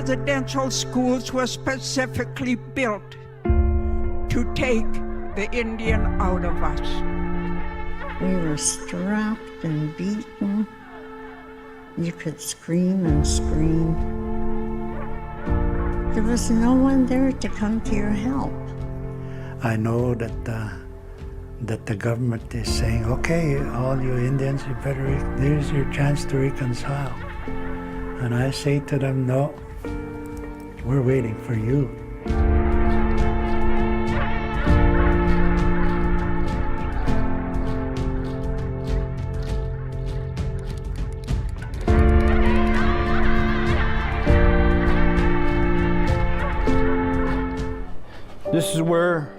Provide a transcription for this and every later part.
residential schools were specifically built to take the Indian out of us. We were strapped and beaten. You could scream and scream. There was no one there to come to your help. I know that the government is saying, okay, all you Indians, there's your chance to reconcile. And I say to them, no, we're waiting for you. This is where,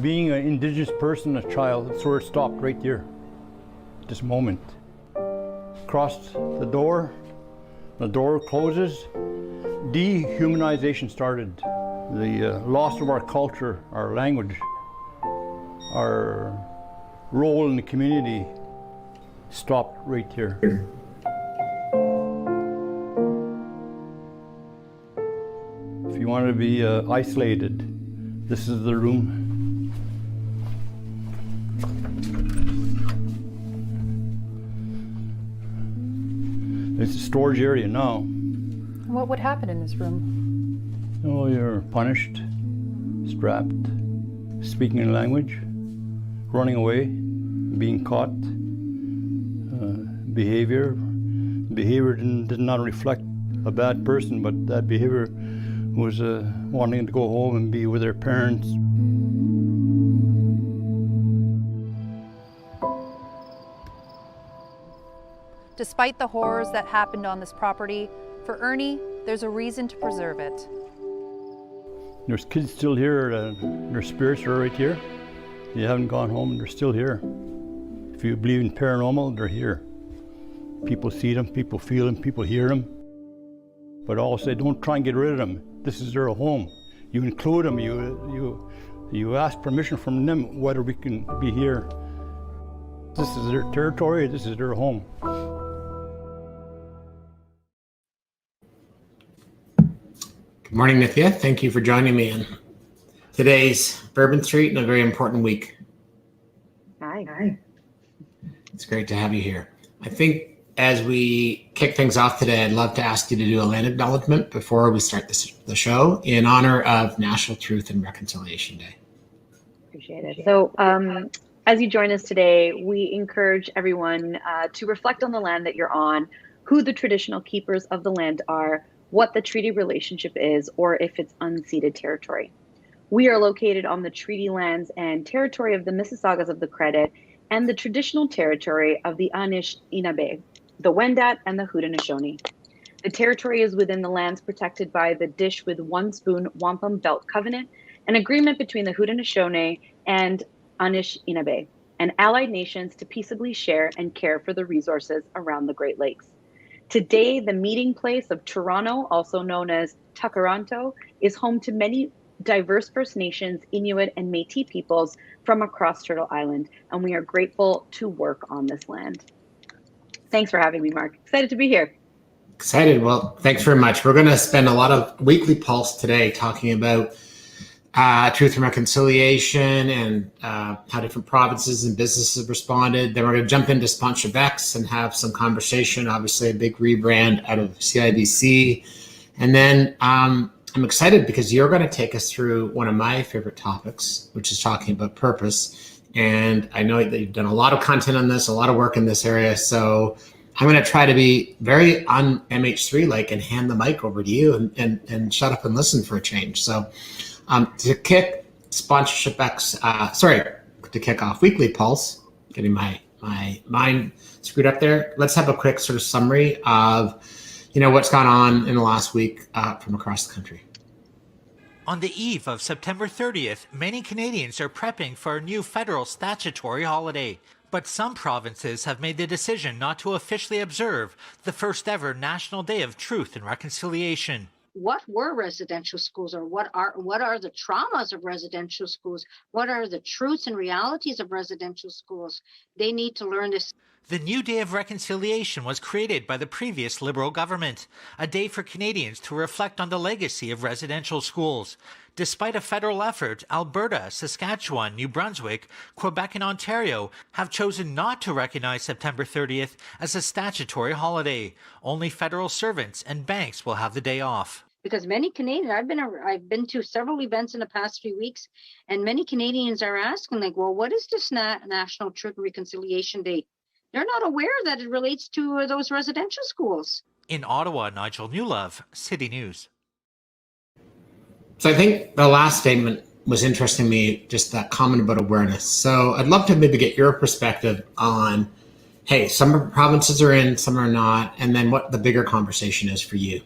being an Indigenous person, a child, that's where it stopped, right there, this moment. Crossed the door closes, dehumanization started. The loss of our culture, our language, our role in the community stopped right here. If you want to be isolated, this is the room. It's a storage area now. What would happen in this room? Oh, you're punished, strapped, speaking a language, running away, being caught, behavior. Behavior did not reflect a bad person, but that behavior was wanting to go home and be with their parents. Despite the horrors that happened on this property, for Ernie, there's a reason to preserve it. There's kids still here, their spirits are right here. They haven't gone home, they're still here. If you believe in paranormal, they're here. People see them, people feel them, people hear them. But also, don't try and get rid of them. This is their home. You include them, you ask permission from them whether we can be here. This is their territory, this is their home. Good morning, Nithya. Thank you for joining me in today's Bourbon Street and a very important week. Hi. It's great to have you here. I think as we kick things off today, I'd love to ask you to do a land acknowledgement before we start the show in honor of National Truth and Reconciliation Day. Appreciate it. So as you join us today, we encourage everyone to reflect on the land that you're on, who the traditional keepers of the land are, what the treaty relationship is, or if it's unceded territory. We are located on the treaty lands and territory of the Mississaugas of the Credit and the traditional territory of the Anishinaabe, the Wendat, and the Haudenosaunee. The territory is within the lands protected by the Dish with One Spoon Wampum Belt Covenant, an agreement between the Haudenosaunee and Anishinaabe, and allied nations to peaceably share and care for the resources around the Great Lakes. Today, the meeting place of Toronto, also known as Takaranto, is home to many diverse First Nations, Inuit, and Métis peoples from across Turtle Island, and we are grateful to work on this land. Thanks for having me, Mark. Excited to be here. Excited. Well, thanks very much. We're going to spend a lot of Weekly Pulse today talking about truth and reconciliation and how different provinces and businesses have responded. Then we're going to jump into Sponsorship X and have some conversation, obviously a big rebrand out of CIBC. And then I'm excited because you're going to take us through one of my favorite topics, which is talking about purpose. And I know that you've done a lot of content on this, a lot of work in this area. So I'm going to try to be very un-MH3-like and hand the mic over to you and shut up and listen for a change. So to kick Sponsorship X, to kick off Weekly Pulse, getting my mind screwed up there. Let's have a quick sort of summary of, what's gone on in the last week from across the country. On the eve of September 30th, many Canadians are prepping for a new federal statutory holiday. But some provinces have made the decision not to officially observe the first ever National Day of Truth and Reconciliation. What were residential schools, or what are the traumas of residential schools? What are the truths and realities of residential schools? They need to learn this. The new Day of Reconciliation was created by the previous Liberal government, a day for Canadians to reflect on the legacy of residential schools. Despite a federal effort, Alberta, Saskatchewan, New Brunswick, Quebec, and Ontario have chosen not to recognize September 30th as a statutory holiday. Only federal servants and banks will have the day off. Because many Canadians, I've been to several events in the past 3 weeks, and many Canadians are asking, like, well, what is this National Truth and Reconciliation Day? They're not aware that it relates to those residential schools. In Ottawa, Nigel Newlove, City News. So I think the last statement was interesting to me, just that comment about awareness. So I'd love to maybe get your perspective on, hey, some provinces are in, some are not, and then what the bigger conversation is for you.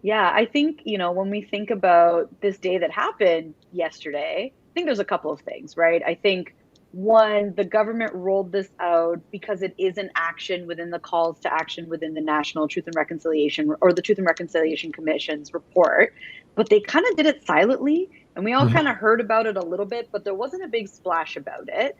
Yeah, I think, when we think about this day that happened yesterday, I think there's a couple of things, right? I think one, the government rolled this out because it is an action within the calls to action within the National Truth and Reconciliation or the Truth and Reconciliation Commission's report, but they kind of did it silently, and we all kind of heard about it a little bit, but there wasn't a big splash about it.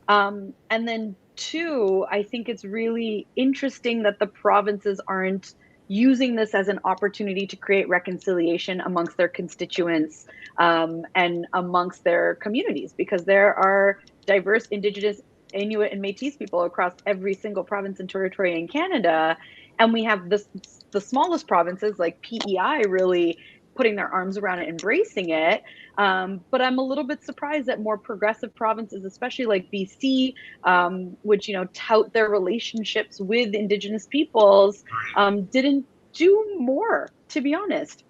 And then two, I think it's really interesting that the provinces aren't using this as an opportunity to create reconciliation amongst their constituents and amongst their communities, because there are diverse Indigenous, Inuit, and Métis people across every single province and territory in Canada. And we have the smallest provinces like PEI really putting their arms around it, embracing it. But I'm a little bit surprised that more progressive provinces, especially like BC, which, tout their relationships with Indigenous peoples, didn't do more, to be honest.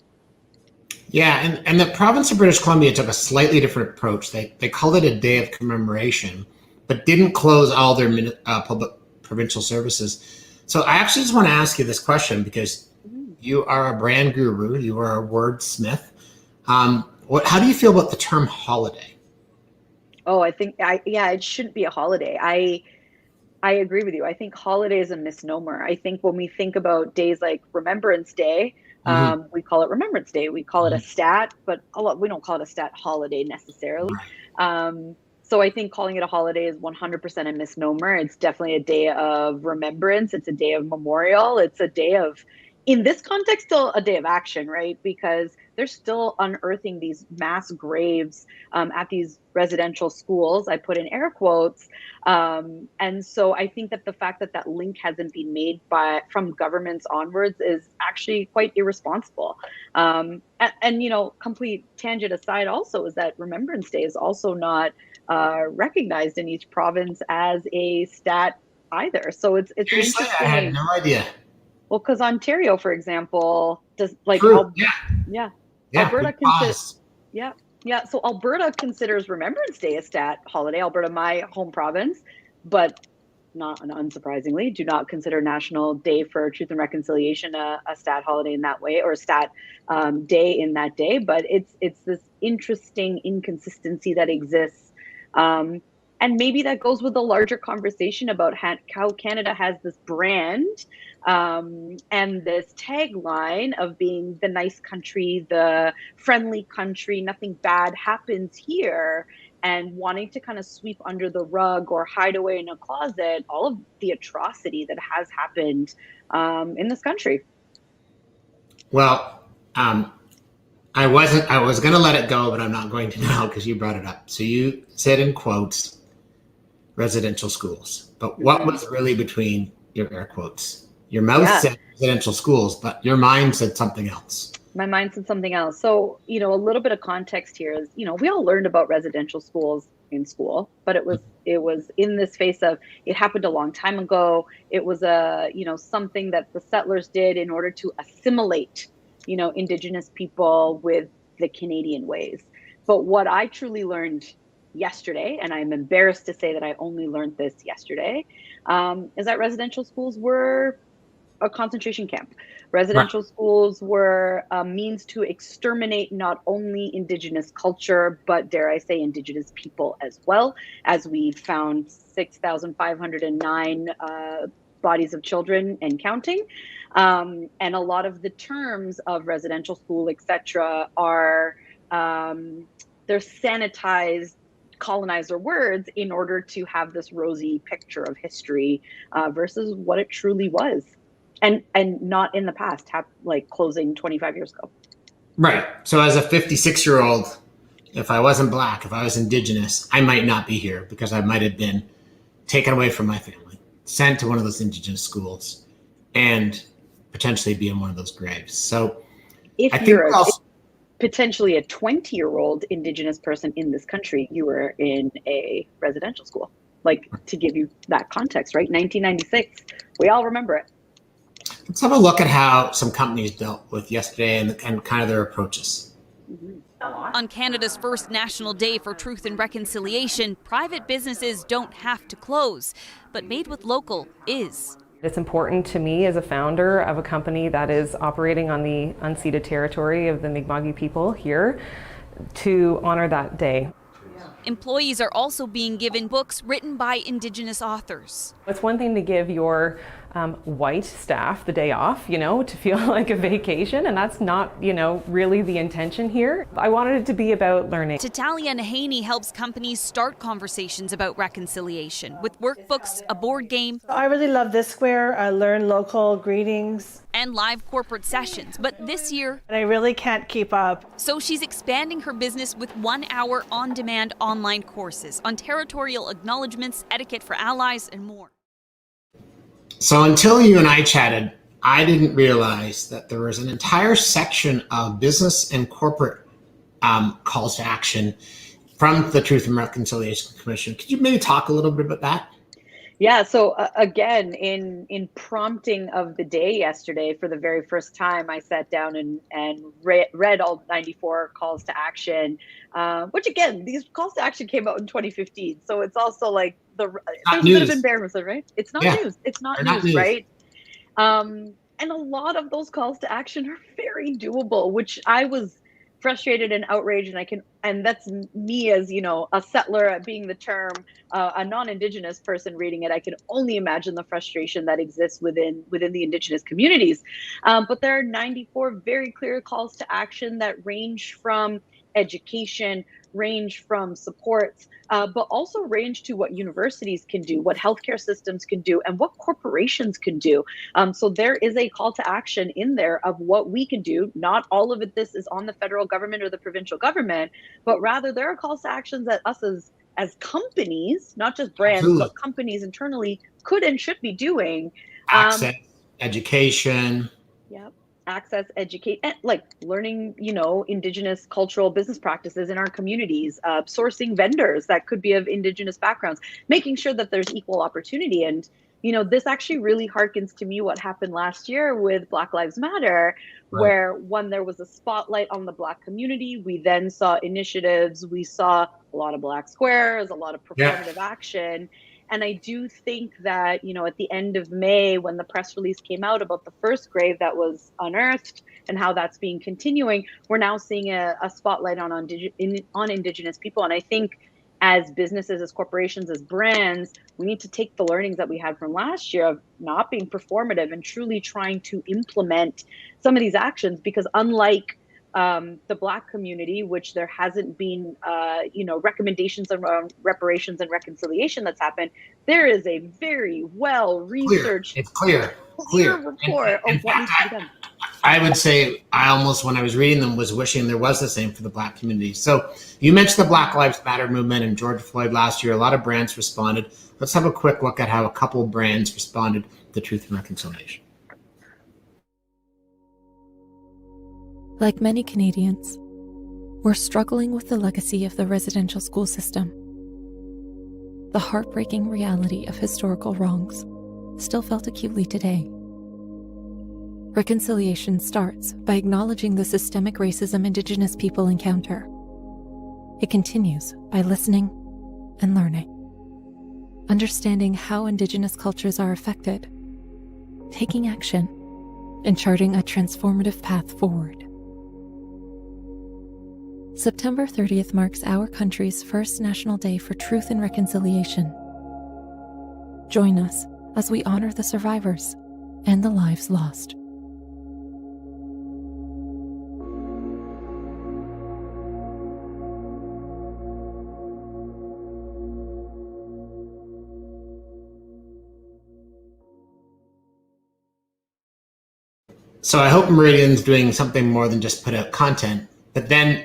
Yeah, and the province of British Columbia took a slightly different approach. They called it a day of commemoration, but didn't close all their public provincial services. So I actually just want to ask you this question, because you are a brand guru, you are a wordsmith. How do you feel about the term holiday? Oh, I think, it shouldn't be a holiday. I agree with you. I think holiday is a misnomer. I think when we think about days like Remembrance Day, we call it Remembrance Day. We call it a stat, but we don't call it a stat holiday necessarily. So I think calling it a holiday is 100% a misnomer. It's definitely a day of remembrance. It's a day of memorial. It's a day of, in this context, still a day of action, right? Because they're still unearthing these mass graves at these residential schools. I put in air quotes. And so I think that the fact that that link hasn't been made from governments onwards is actually quite irresponsible. And complete tangent aside also is that Remembrance Day is also not recognized in each province as a stat either. So it's Seriously, interesting. I had no idea. Well, because Ontario, for example, does like Alberta considers so Alberta considers Remembrance Day a stat holiday. Alberta, my home province, but not unsurprisingly, do not consider National Day for Truth and Reconciliation a stat holiday in that way, or a stat day in that day. But it's this interesting inconsistency that exists. And maybe that goes with the larger conversation about how Canada has this brand and this tagline of being the nice country, the friendly country, nothing bad happens here, and wanting to kind of sweep under the rug or hide away in a closet all of the atrocity that has happened in this country. Well, I was going to let it go, but I'm not going to now because you brought it up. So you said in quotes, residential schools, but what was really between your air quotes? Your mouth said residential schools, but your mind said something else. My mind said something else. So, a little bit of context here is, we all learned about residential schools in school, but it was in this face of, it happened a long time ago. It was something that the settlers did in order to assimilate, Indigenous people with the Canadian ways. But what I truly learned yesterday, and I'm embarrassed to say that I only learned this yesterday, is that residential schools were a concentration camp. Residential schools were a means to exterminate not only Indigenous culture, but dare I say Indigenous people as well, as we found 6,509 bodies of children and counting. And a lot of the terms of residential school, etc., are they're sanitized colonizer words in order to have this rosy picture of history versus what it truly was, and not in the past, like closing 25 years ago. Right. So as a 56-year-old, if I wasn't Black, if I was Indigenous, I might not be here because I might have been taken away from my family, sent to one of those Indigenous schools, and potentially be in one of those graves. So if I think you're also, potentially a 20-year-old Indigenous person in this country, you were in a residential school. Like, to give you that context, right? 1996, we all remember it. let's have a look at how some companies dealt with yesterday and kind of their approaches. On Canada's first National Day for Truth and Reconciliation, private businesses don't have to close, but Made with Local is. It's important to me as a founder of a company that is operating on the unceded territory of the Mi'kmaq people here to honor that day. Employees are also being given books written by Indigenous authors. It's one thing to give your white staff the day off, to feel like a vacation, and that's not, really the intention here. I wanted it to be about learning. Tatalia Nahaney helps companies start conversations about reconciliation with workbooks, a board game. I really love this square. I learn local greetings. And live corporate sessions, but this year... And I really can't keep up. So she's expanding her business with 1-hour on-demand online courses on territorial acknowledgements, etiquette for allies, and more. So until you and I chatted, I didn't realize that there was an entire section of business and corporate calls to action from the Truth and Reconciliation Commission. Could you maybe talk a little bit about that? Yeah, so again, in prompting of the day yesterday, for the very first time, I sat down and read all 94 calls to action, which again, these calls to action came out in 2015. So it's also like there's a bit of embarrassment, right? It's not news. It's not news, right? And a lot of those calls to action are very doable, which I was frustrated and outraged, and that's me as a settler, being the term, a non-Indigenous person reading it. I can only imagine the frustration that exists within the Indigenous communities. But there are 94 very clear calls to action that range from education, range from supports, but also range to what universities can do, what healthcare systems can do, and what corporations can do. So there is a call to action in there of what we can do. Not all of this is on the federal government or the provincial government, but rather there are calls to actions that us as companies, not just brands, but companies internally could and should be doing. Access, education. Yep. Access, educate, like learning, Indigenous cultural business practices in our communities, sourcing vendors that could be of Indigenous backgrounds, making sure that there's equal opportunity. And, this actually really harkens to me what happened last year with Black Lives Matter, right, where when there was a spotlight on the Black community, we then saw initiatives, we saw a lot of Black squares, a lot of performative action. And I do think that, at the end of May, when the press release came out about the first grave that was unearthed and how that's being continuing, we're now seeing a spotlight on Indigenous people. And I think as businesses, as corporations, as brands, we need to take the learnings that we had from last year of not being performative and truly trying to implement some of these actions, because unlike the Black community, which there hasn't been, recommendations around reparations and reconciliation that's happened, there is a very well-researched, it's clear report of what needs to be done. I would say I almost, when I was reading them, was wishing there was the same for the Black community. So you mentioned the Black Lives Matter movement and George Floyd last year. A lot of brands responded. Let's have a quick look at how a couple of brands responded to Truth and Reconciliation. Like many Canadians, we're struggling with the legacy of the residential school system. The heartbreaking reality of historical wrongs still felt acutely today. Reconciliation starts by acknowledging the systemic racism Indigenous people encounter. It continues by listening and learning, understanding how Indigenous cultures are affected, taking action, and charting a transformative path forward. September 30th marks our country's first National Day for Truth and Reconciliation. Join us as we honor the survivors and the lives lost. So I hope Meridian's doing something more than just put out content. But then,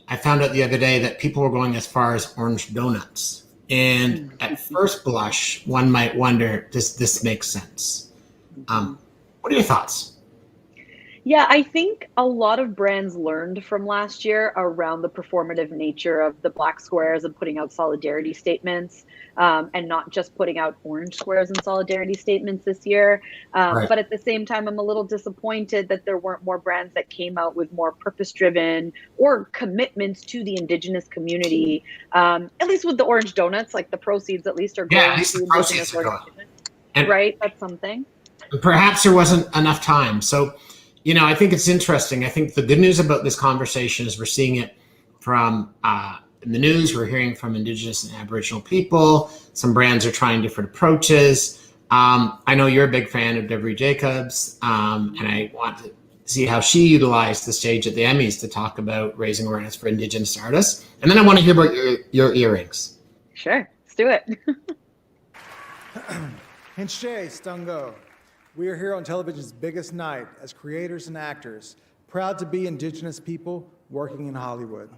I found out the other day that people were going as far as orange donuts. And at first blush, one might wonder, does this make sense? What are your thoughts? Yeah, I think a lot of brands learned from last year around the performative nature of the black squares and putting out solidarity statements, and not just putting out orange squares and solidarity statements this year. Right. But at the same time, I'm a little disappointed that there weren't more brands that came out with more purpose-driven or commitments to the Indigenous community. At least with the orange donuts, like the proceeds at least are going at least to the proceeds Indigenous are going. organizations. Right, that's something. Perhaps there wasn't enough time. So, I think it's interesting. I think the good news about this conversation is we're seeing it from in the news. We're hearing from Indigenous and Aboriginal people. Some brands are trying different approaches. I know you're a big fan of Deborah Jacobs, and I want to see how she utilized the stage at the Emmys to talk about raising awareness for Indigenous artists. And then I want to hear about your earrings. Sure, let's do it. Hinche Stungo. We are here on television's biggest night as creators and actors, proud to be Indigenous people working in Hollywood.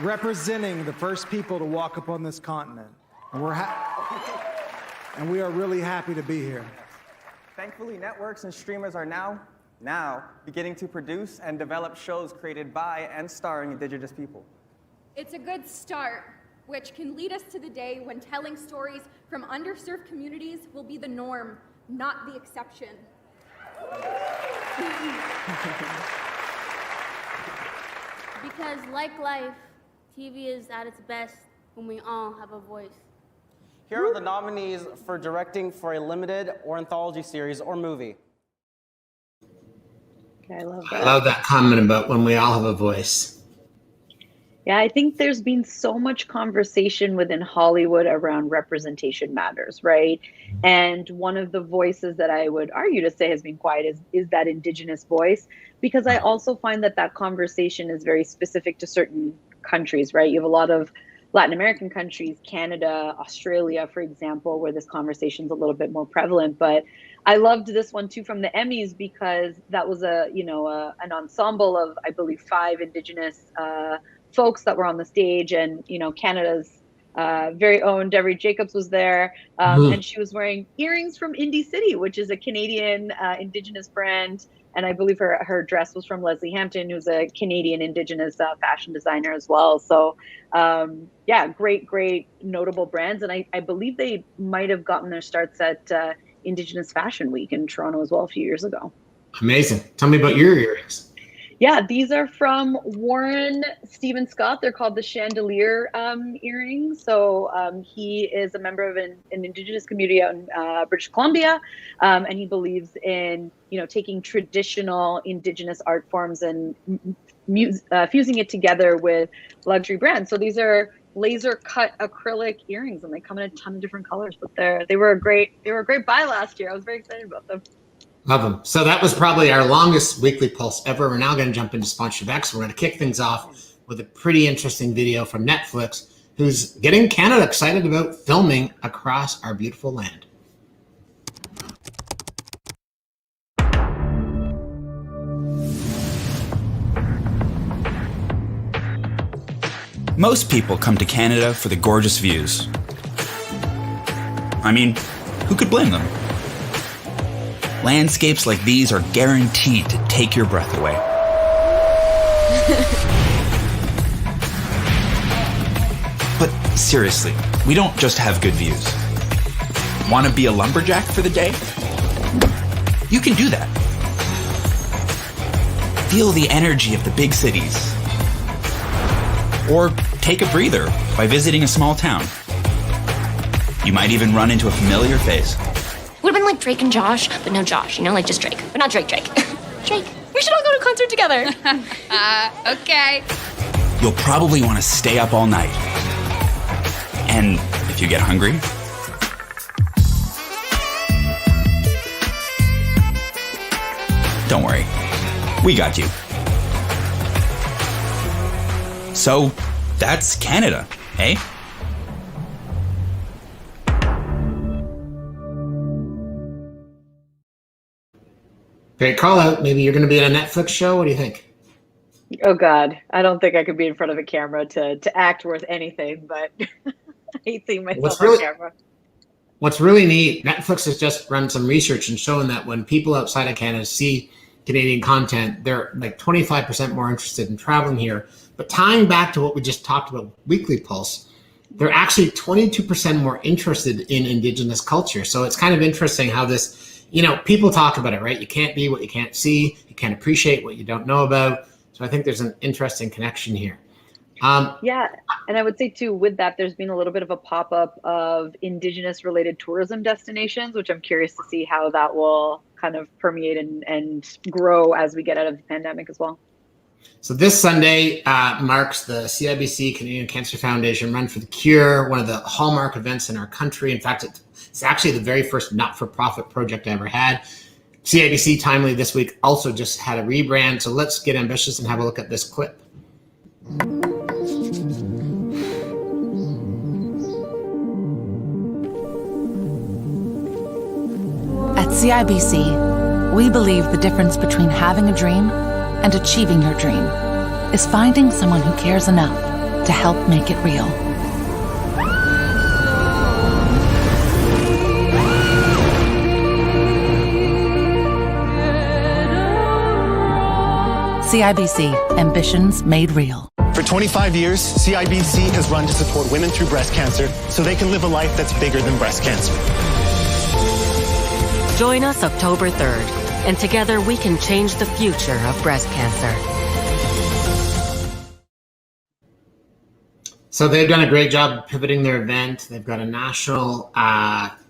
Representing the first people to walk upon this continent. And we are really happy to be here. Thankfully, networks and streamers are now beginning to produce and develop shows created by and starring Indigenous people. It's a good start, which can lead us to the day when telling stories from underserved communities will be the norm, not the exception. Because like life, TV is at its best when we all have a voice. Here are the nominees for directing for a limited or anthology series or movie. Okay, I love that. I love that comment about when we all have a voice. Yeah, I think there's been so much conversation within Hollywood around representation matters, right? And one of the voices that I would argue to say has been quiet is that Indigenous voice, because I also find that conversation is very specific to certain countries, right? You have a lot of Latin American countries, Canada, Australia, for example, where this conversation is a little bit more prevalent. But I loved this one too from the Emmys because that was an ensemble of, I believe, 5 Indigenous folks that were on the stage, and Canada's very own Deborah Jacobs was there, and she was wearing earrings from Indie City, which is a Canadian Indigenous brand, and I believe her dress was from Leslie Hampton, who's a Canadian Indigenous fashion designer as well. So great notable brands, and I believe they might have gotten their starts at Indigenous Fashion Week in Toronto as well a few years ago. Amazing. Tell me about your earrings. Yeah, these are from Warren Stephen Scott. They're called the Chandelier earrings. So he is a member of an Indigenous community out in British Columbia, and he believes in taking traditional Indigenous art forms and fusing it together with luxury brands. So these are laser cut acrylic earrings, and they come in a ton of different colors. But they were a great buy last year. I was very excited about them. Love them. So that was probably our longest weekly pulse ever. We're now going to jump into Sponsorship X. We're going to kick things off with a pretty interesting video from Netflix, who's getting Canada excited about filming across our beautiful land. Most people come to Canada for the gorgeous views. I mean, who could blame them? Landscapes like these are guaranteed to take your breath away. But seriously, we don't just have good views. Want to be a lumberjack for the day? You can do that. Feel the energy of the big cities. Or take a breather by visiting a small town. You might even run into a familiar face. Would have been like Drake and Josh, but no Josh, like just Drake. But not Drake. Drake. We should all go to a concert together. Okay. You'll probably want to stay up all night. And if you get hungry, don't worry. We got you. So, that's Canada, eh? Great call out. Maybe you're going to be in a Netflix show. What do you think? Oh God, I don't think I could be in front of a camera to act worth anything, but I hate seeing myself on camera. What's really neat, Netflix has just run some research and shown that when people outside of Canada see Canadian content, they're like 25% more interested in traveling here. But tying back to what we just talked about, Weekly Pulse, they're actually 22% more interested in Indigenous culture. So it's kind of interesting how this, people talk about it, right? You can't be what you can't see. You can't appreciate what you don't know about. So I think there's an interesting connection here. Yeah, and I would say too, with that, there's been a little bit of a pop-up of Indigenous related tourism destinations, which I'm curious to see how that will kind of permeate and grow as we get out of the pandemic as well. So this Sunday marks the CIBC Canadian Cancer Foundation Run for the Cure, one of the hallmark events in our country. In fact, it's actually the very first not-for-profit project I ever had. CIBC Timely this week also just had a rebrand. So let's get ambitious and have a look at this clip. At CIBC, we believe the difference between having a dream and achieving your dream is finding someone who cares enough to help make it real. CIBC, ambitions made real. For 25 years, CIBC has run to support women through breast cancer so they can live a life that's bigger than breast cancer. Join us October 3rd, and together we can change the future of breast cancer. So they've done a great job pivoting their event. They've got a national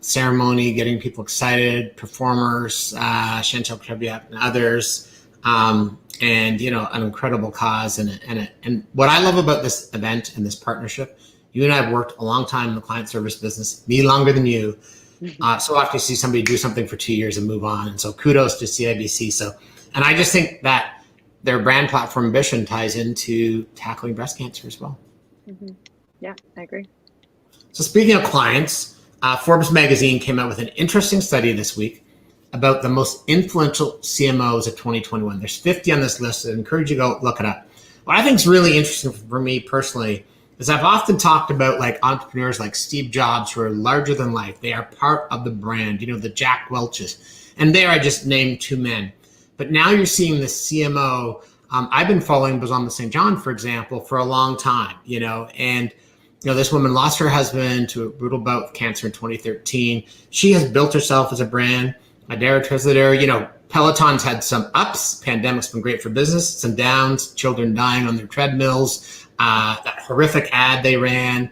ceremony, getting people excited, performers, Chantal Crebiac and others, and an incredible cause. And what I love about this event and this partnership, you and I have worked a long time in the client service business, me longer than you. So often you see somebody do something for 2 years and move on. And so kudos to CIBC. And I just think that their brand platform ambition ties into tackling breast cancer as well. Mm-hmm. Yeah, I agree. So speaking of clients, Forbes magazine came out with an interesting study this week about the most influential CMOs of 2021. There's 50 on this list. I encourage you to go look it up. What I think is really interesting for me personally is I've often talked about like entrepreneurs like Steve Jobs who are larger than life. They are part of the brand, the Jack Welches. And there I just named two men. But now you're seeing the CMO. I've been following Bourbon St. for example, for a long time, and this woman lost her husband to a brutal bout of cancer in 2013. She has built herself as a brand. Peloton's had some ups. Pandemic's been great for business, some downs, children dying on their treadmills. That horrific ad they ran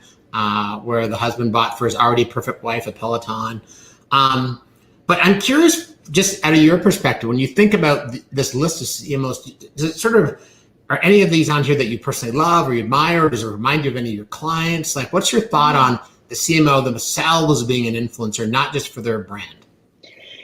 where the husband bought for his already perfect wife a Peloton. But I'm curious, just out of your perspective, when you think about this list of CMOs, does it sort of, are any of these on here that you personally love or you admire? Or does it remind you of any of your clients? Like, what's your thought on the CMO themselves being an influencer, not just for their brand?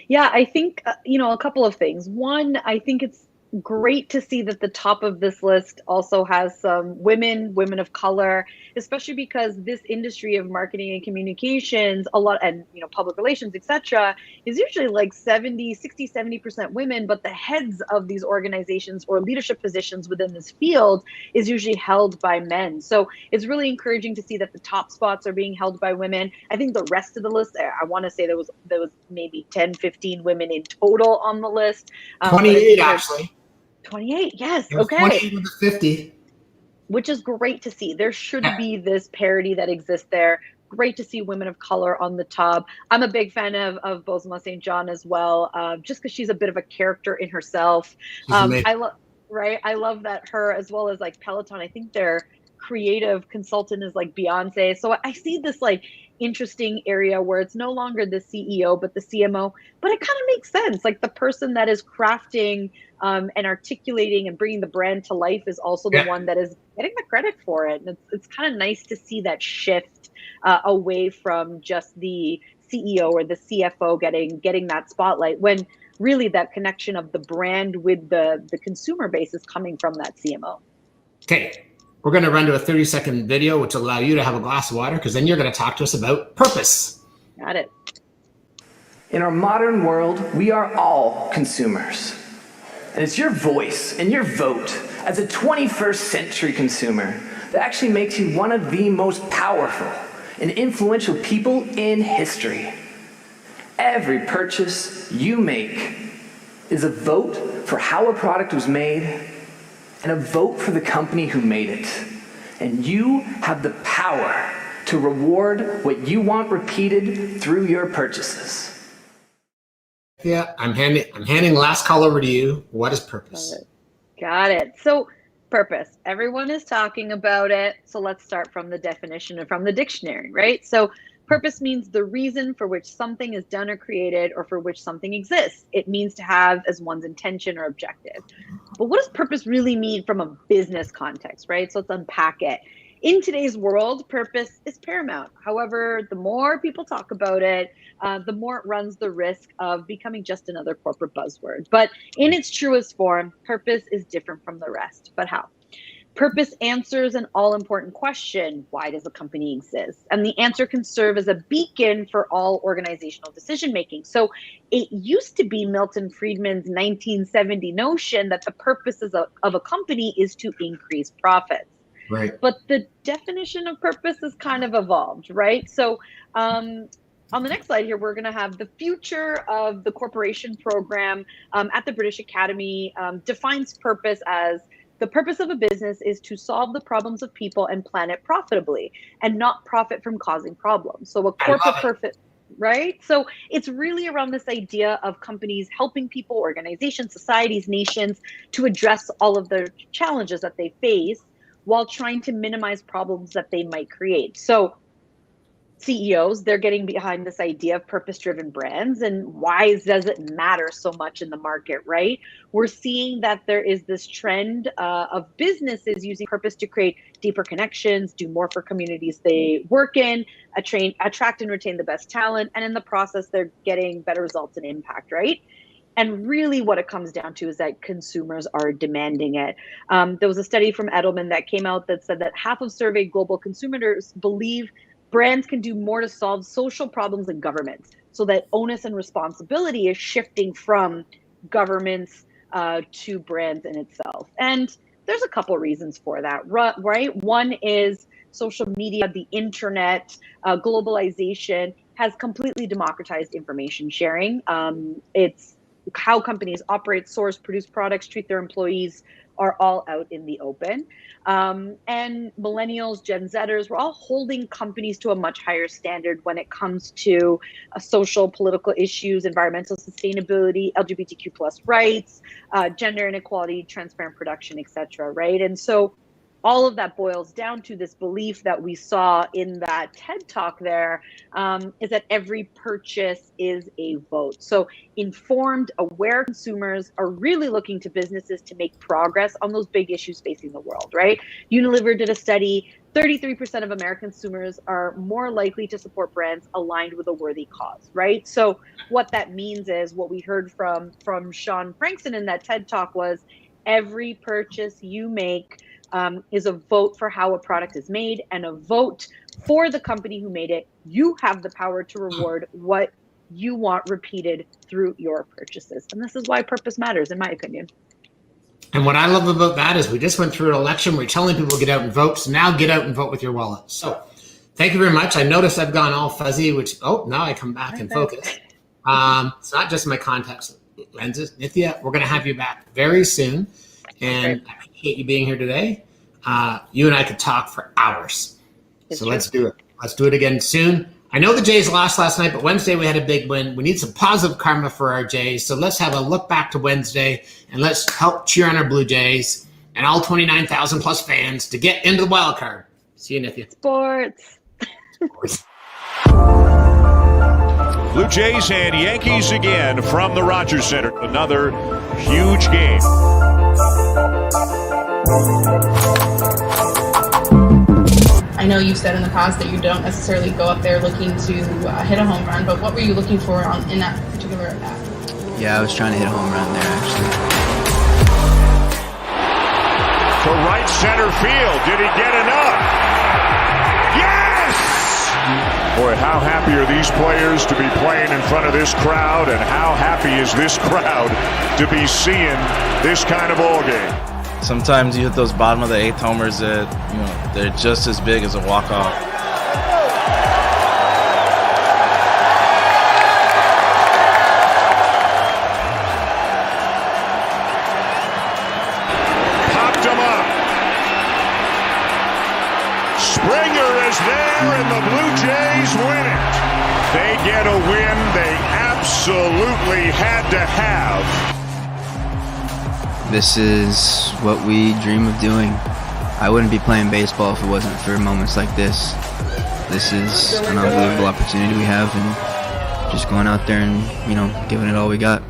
Yeah, I think, a couple of things. One, I think it's great to see that the top of this list also has some women of color, especially because this industry of marketing and communications, and public relations, etc., is usually like 70% women, but the heads of these organizations or leadership positions within this field is usually held by men. So it's really encouraging to see that the top spots are being held by women. I think the rest of the list, I want to say there was maybe 10, 15 women in total on the list. 28 actually. 28, yes. Okay. 28 of the 50. Which is great to see. There should be this parity that exists there. Great to see women of color on the top. I'm a big fan of Bourbon St. as well, just because she's a bit of a character in herself. I love that her, as well as like Peloton, I think their creative consultant is like Beyonce. So I see this like interesting area where it's no longer the CEO, but the CMO, but it kind of makes sense. Like the person that is crafting and articulating and bringing the brand to life is also the one that is getting the credit for it. And it's kind of nice to see that shift away from just the CEO or the CFO getting that spotlight, when really that connection of the brand with the consumer base is coming from that CMO. Okay. We're going to run to a 30-second video, which will allow you to have a glass of water, because then you're going to talk to us about purpose. Got it. In our modern world, we are all consumers. And it's your voice and your vote as a 21st century consumer that actually makes you one of the most powerful and influential people in history. Every purchase you make is a vote for how a product was made and a vote for the company who made it. And you have the power to reward what you want repeated through your purchases. Yeah, I'm handing the last call over to you. What is purpose? Got it. So purpose, everyone is talking about it. So let's start from the definition and from the dictionary, right? So purpose means the reason for which something is done or created or for which something exists. It means to have as one's intention or objective. But what does purpose really mean from a business context, right? So let's unpack it. In today's world, purpose is paramount. However, the more people talk about it, the more it runs the risk of becoming just another corporate buzzword. But in its truest form, purpose is different from the rest. But how? Purpose answers an all-important question: why does a company exist? And the answer can serve as a beacon for all organizational decision-making. So it used to be Milton Friedman's 1970 notion that the purpose of a company is to increase profits. Right. But the definition of purpose has kind of evolved, right? So on the next slide here, we're going to have the future of the corporation program at the British Academy defines purpose as the purpose of a business is to solve the problems of people and planet profitably and not profit from causing problems. So a corporate purpose, right? So it's really around this idea of companies helping people, organizations, societies, nations to address all of the challenges that they face while trying to minimize problems that they might create. So CEOs, they're getting behind this idea of purpose-driven brands. And why does it matter so much in the market, right? We're seeing that there is this trend of businesses using purpose to create deeper connections, do more for communities they work in, attract and retain the best talent. And in the process, they're getting better results and impact, right? And really what it comes down to is that consumers are demanding it. There was a study from Edelman that came out that said that half of surveyed global consumers believe brands can do more to solve social problems than governments. So that onus and responsibility is shifting from governments to brands in itself. And there's a couple reasons for that, right? One is social media, the internet, globalization has completely democratized information sharing. It's how companies operate, source, produce products, treat their employees are all out in the open. And millennials, Gen Zers, we're all holding companies to a much higher standard when it comes to social, political issues, environmental sustainability, LGBTQ plus rights, gender inequality, transparent production, et cetera, right? And so all of that boils down to this belief that we saw in that TED Talk there, is that every purchase is a vote. So informed, aware consumers are really looking to businesses to make progress on those big issues facing the world, right? Unilever did a study, 33% of American consumers are more likely to support brands aligned with a worthy cause, right? So what that means is what we heard from Sean Frankson in that TED Talk was every purchase you make is a vote for how a product is made and a vote for the company who made it. You have the power to reward what you want repeated through your purchases. And this is why purpose matters, in my opinion. And what I love about that is we just went through an election. We're telling people to get out and vote. So now get out and vote with your wallet. So thank you very much. I noticed I've gone all fuzzy, now I come back and focus. It's not just my contact lenses. Nithya, we're going to have you back very soon. And I appreciate you being here today. You and I could talk for hours. Let's do it. Let's do it again soon. I know the Jays lost last night, but Wednesday we had a big win. We need some positive karma for our Jays. So let's have a look back to Wednesday and let's help cheer on our Blue Jays and all 29,000 plus fans to get into the wild card. See you, Nithya. Sports. Blue Jays and Yankees again from the Rogers Center. Another huge game. I know you've said in the past that you don't necessarily go up there looking to hit a home run, but what were you looking for in that particular at-bat? Yeah, I was trying to hit a home run there, actually. To right center field. Did he get enough? Yes! Boy, how How happy are these players to be playing in front of this crowd, and how happy is this crowd to be seeing this kind of ball game? Sometimes you hit those bottom of the eighth homers that, they're just as big as a walk-off. Popped him up. Springer is there, and the Blue Jays win it. They get a win they absolutely had to have. This is what we dream of doing. I wouldn't be playing baseball if it wasn't for moments like this. This is an unbelievable opportunity we have, and just going out there and, giving it all we got.